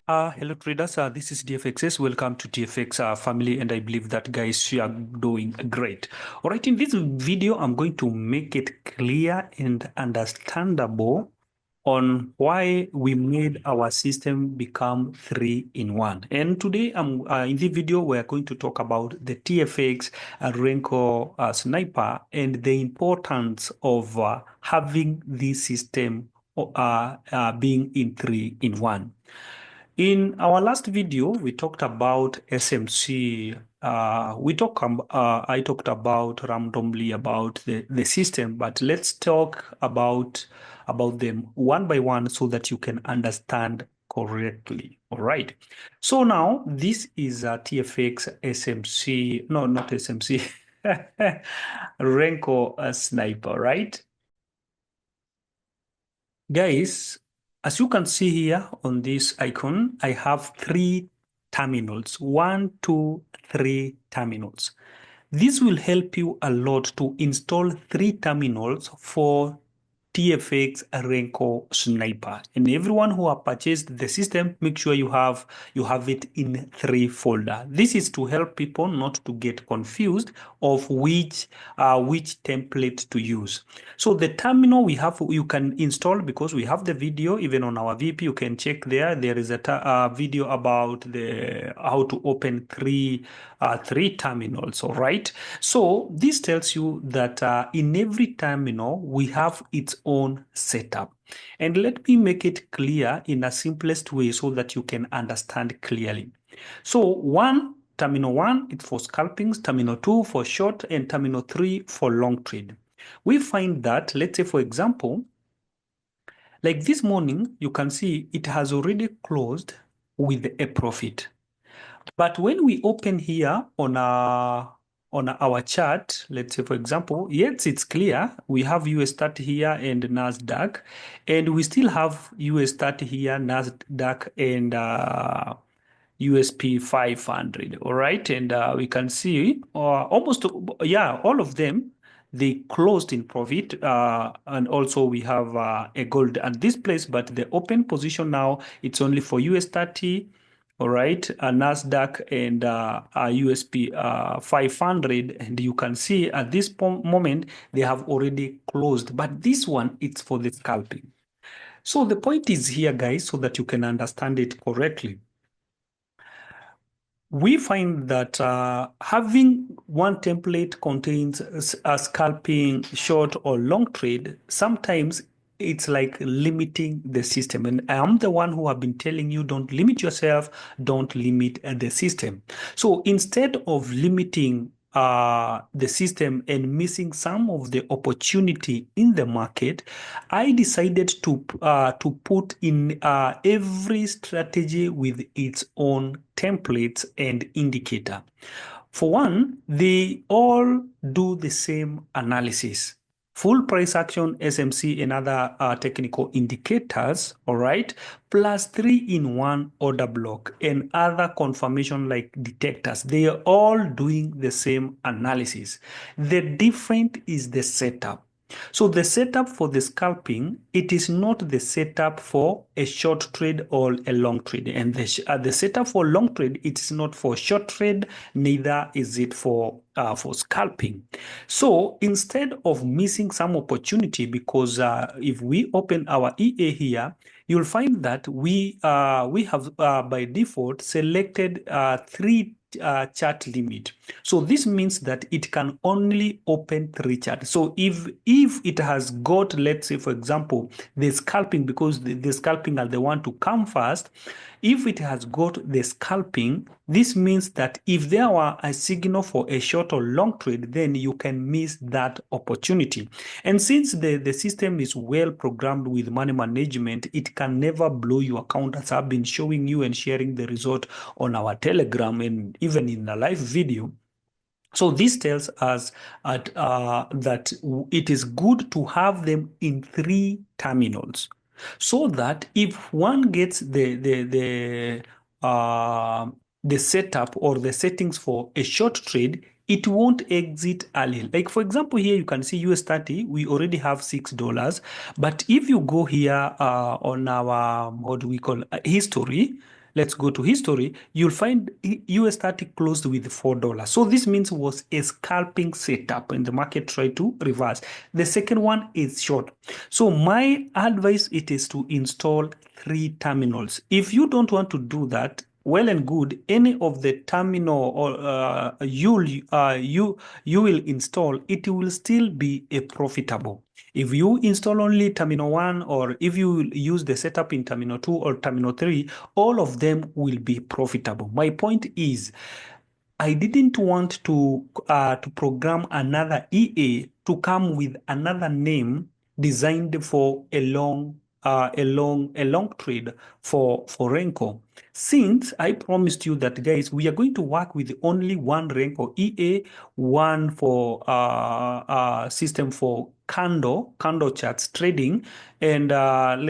Hello traders, this is DFXS. Welcome to TFX family, and I believe that guys you are doing great. All right, in this video, I'm going to make it clear and understandable on why we made our system become 3-in-1. And today, in this video, we are going to talk about the TFX RENKO Sniper and the importance of having this system being in 3-in-1. In our last video, we talked about SMC. I talked about randomly about the system, but let's talk about them one by one so that you can understand correctly. All right. So now this is a TFX SMC. No, not SMC. RENKO Sniper, right? Guys, as you can see here on this icon, I have 3 terminals. 1, 2, 3 terminals. This will help you a lot to install 3 terminals for TFX RENKO Sniper. And everyone who have purchased the system, make sure you have it in 3 folder. This is to help people not to get confused of which template to use. So the terminal you can install, because we have the video even on our VP. You can check there. There is a video about how to open 3 terminals. All right. So this tells you that in every terminal we have its own setup. And let me make it clear in a simplest way so that you can understand clearly. So terminal 1 is for scalpings, terminal 2 for short, and terminal 3 for long trade. We find that, let's say for example, like this morning, you can see it has already closed with a profit. But when we open here on our chart, let's say for example, yes, it's clear. We have US 30 here and NASDAQ, and we still have US 30 here, NASDAQ, and USP 500. All right, and we can see almost, all of them, they closed in profit, and also we have a gold at this place, but the open position now, it's only for US 30. All right, NASDAQ and USP 500, and you can see at this moment they have already closed, but this one, it's for the scalping. So the point is here, guys, so that you can understand it correctly. We find that having one template contains a scalping, short or long trade, sometimes it's like limiting the system. And I'm the one who have been telling you, don't limit yourself, don't limit the system. So instead of limiting the system and missing some of the opportunity in the market, I decided to put in every strategy with its own templates and indicator. For one, they all do the same analysis. Full price action, SMC, and other technical indicators, all right, plus 3-in-1 order block and other confirmation like detectors. They are all doing the same analysis. The difference is the setup. So the setup for the scalping, it is not the setup for a short trade or a long trade. And the setup for long trade, it is not for short trade, neither is it for scalping. So instead of missing some opportunity, because if we open our EA here, you'll find that we have by default selected 3 chart limit. So this means that it can only open 3 charts. So if it has got, let's say for example, the scalping, because the scalping are the one to come first, if it has got the scalping, this means that if there were a signal for a short or long trade, then you can miss that opportunity. And since the system is well programmed with money management, it can never blow your account, as I've been showing you and sharing the result on our Telegram and even in a live video. So this tells us that it is good to have them in 3 terminals, so that if one gets the setup or the settings for a short trade, it won't exit early. Like for example, here you can see US 30, we already have $6. But if you go here on our, what we call history, let's go to history, you'll find US30 closed with $4. So this means it was a scalping setup and the market tried to reverse. The second one is short. So my advice it is to install 3 terminals. If you don't want to do that, well and good, any of the terminal or you will install, it will still be a profitable. If you install only terminal 1 or if you use the setup in terminal 2 or terminal 3, all of them will be profitable. My point is, I didn't want to program another EA to come with another name designed for a long trade for Renko. Since I promised you that, guys, we are going to work with only one Renko EA, one for system for candle charts trading, and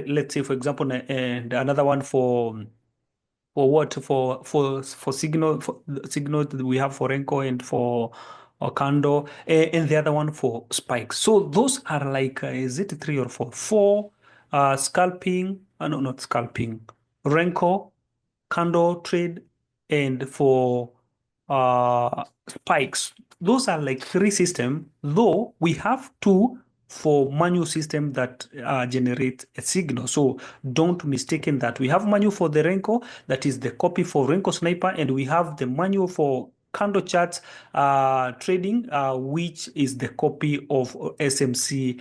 let's say, for example, and another one for what for signal we have for Renko and for Okando, and the other one for spikes. So those are like is it 3 or 4? Four scalping, no, not scalping, Renko, candle trade, and for spikes. Those are like 3 systems, though we have 2 for manual system that generate a signal. So don't mistaken that. We have manual for the Renko, that is the copy for Renko Sniper, and we have the manual for candle charts trading, which is the copy of SMC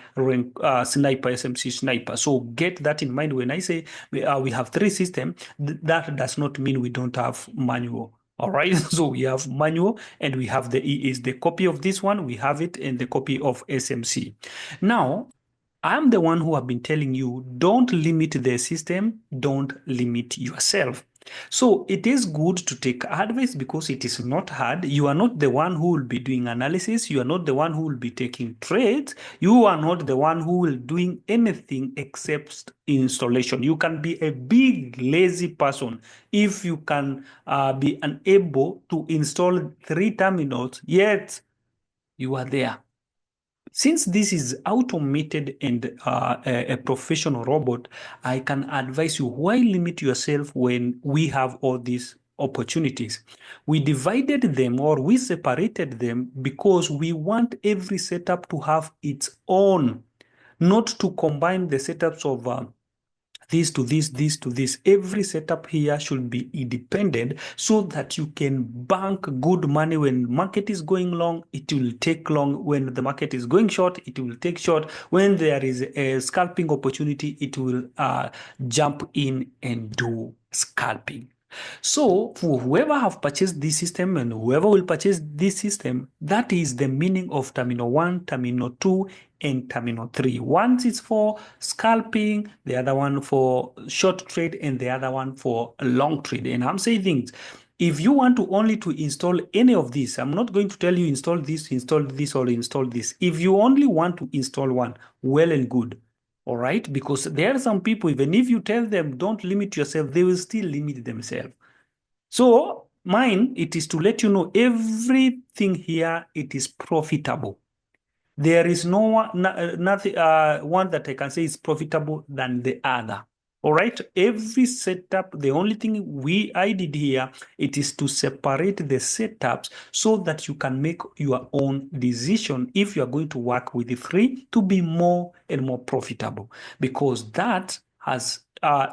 Sniper, SMC Sniper. So get that in mind when I say we have 3 systems. That does not mean we don't have manual. All right, so we have manual and we have the is the copy of this one, we have it in the copy of SMC. Now, I'm the one who have been telling you, don't limit the system, don't limit yourself. So it is good to take advice because it is not hard. You are not the one who will be doing analysis. You are not the one who will be taking trades. You are not the one who will doing anything except installation. You can be a big lazy person if you can be unable to install 3 terminals, yet you are there. Since this is automated and a professional robot, I can advise you, why limit yourself when we have all these opportunities? We divided them or we separated them because we want every setup to have its own, not to combine the setups of this to this, this to this. Every setup here should be independent so that you can bank good money. When market is going long, it will take long. When the market is going short, it will take short. When there is a scalping opportunity, it will jump in and do scalping. So for whoever have purchased this system and whoever will purchase this system, that is the meaning of terminal 1, terminal 2, and terminal 3. One is for scalping, the other one for short trade, and the other one for long trade. And I'm saying things, if you want to only to install any of these, I'm not going to tell you install this, or install this. If you only want to install one, well and good. All right, because there are some people, even if you tell them don't limit yourself, they will still limit themselves. So mine, it is to let you know everything here, it is profitable. There is no one, nothing, one that I can say is profitable than the other. All right, every setup, the only thing I did here, it is to separate the setups so that you can make your own decision if you are going to work with the free to be more and more profitable, because that has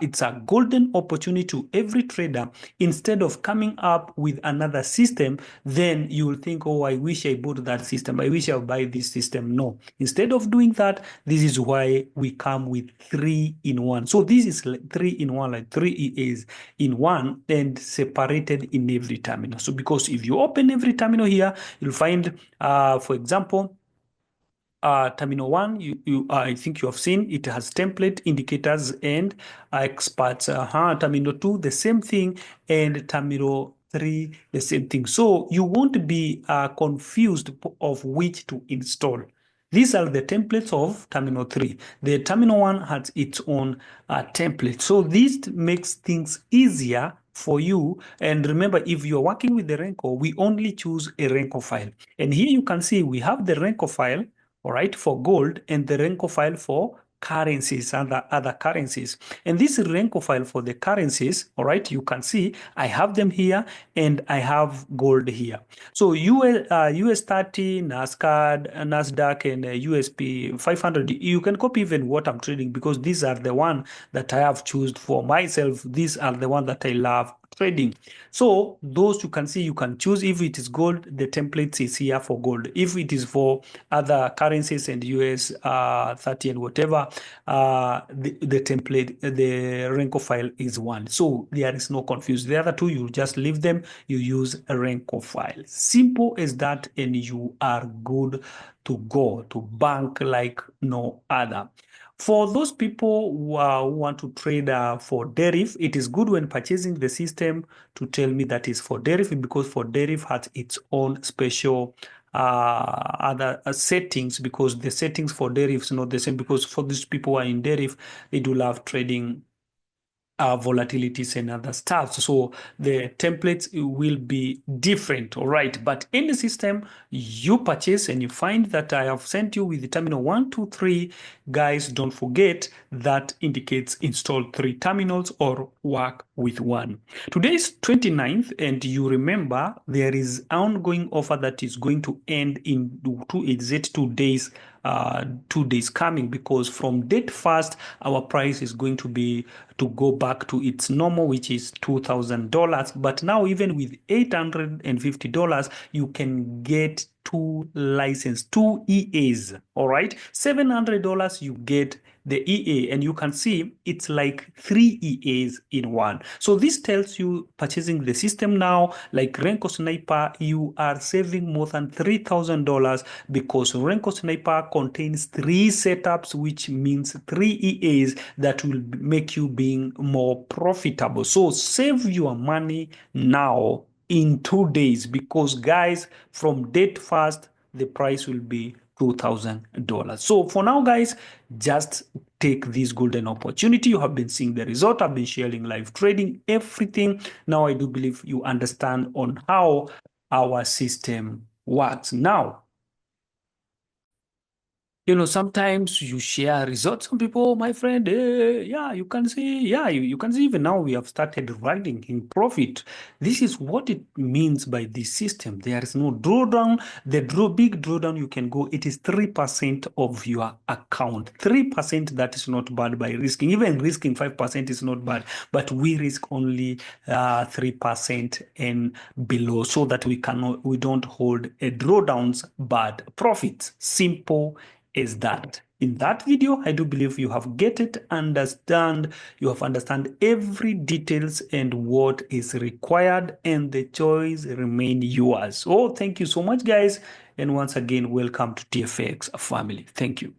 it's a golden opportunity to every trader. Instead of coming up with another system, then you will think, oh, I wish I bought that system. I wish I would buy this system. No, instead of doing that, this is why we come with 3-in-1. So this is like 3-in-1, like 3 EAs in one and separated in every terminal. So because if you open every terminal here, you'll find, for example, terminal 1, I think you have seen it has template, indicators, and experts. Terminal 2, the same thing, and terminal 3, the same thing. So you won't be confused of which to install. These are the templates of terminal 3. The terminal 1 has its own template. So this makes things easier for you. And remember, if you're working with the Renko, we only choose a Renko file. And here you can see we have the Renko file, all right, for gold, and the Renko file for currencies and other currencies. And this Renko file for the currencies, all right, you can see I have them here and I have gold here. So US 30, NASDAQ, and USP 500, you can copy even what I'm trading because these are the one that I have chosen for myself. These are the one that I love trading. So those you can see, you can choose if it is gold, the template is here for gold. If it is for other currencies and US 30 and whatever, the template, the Renko file is one. So there is no confusion. The other two, you just leave them, you use a Renko file. Simple as that, and you are good to go to bank like no other. For those people who want to trade for DERIV, it is good when purchasing the system to tell me that is for DERIV because for DERIV has its own special other settings because the settings for DERIV is not the same because for these people who are in DERIV, they do love trading volatilities and other stuff. So the templates will be different, all right? But in the system you purchase and you find that I have sent you with the terminal 1, 2, 3, guys, don't forget that indicates install 3 terminals or work with one. Today is 29th, and you remember there is ongoing offer that is going to end in 2 days. 2 days coming because from date first our price is going to be to go back to its normal, which is $2,000. But now even with $850 you can get 2 license, 2 EAs. All right, $700 you get the EA, and you can see it's like 3 EAs in one. So this tells you purchasing the system now, like RENKO Sniper, you are saving more than $3,000 because RENKO Sniper contains 3 setups, which means 3 EAs that will make you being more profitable. So save your money now in 2 days because guys, from date first, the price will be $2,000. So for now, guys, just take this golden opportunity. You have been seeing the result. I've been sharing live trading, everything. Now I do believe you understand on how our system works. Now, sometimes you share results. Some people, "Oh, my friend, yeah, you can see, yeah, you can see even now we have started running in profit." This is what it means by this system. There is no drawdown. The big drawdown you can go, it is 3% of your account. 3%, that is not bad by risking. Even risking 5% is not bad, but we risk only 3% and below so that we don't hold a drawdowns but profits. Simple is that. In that video, I do believe you have you have understand every details and what is required, and the choice remain yours. So thank you so much, guys. And once again, welcome to TFX family. Thank you.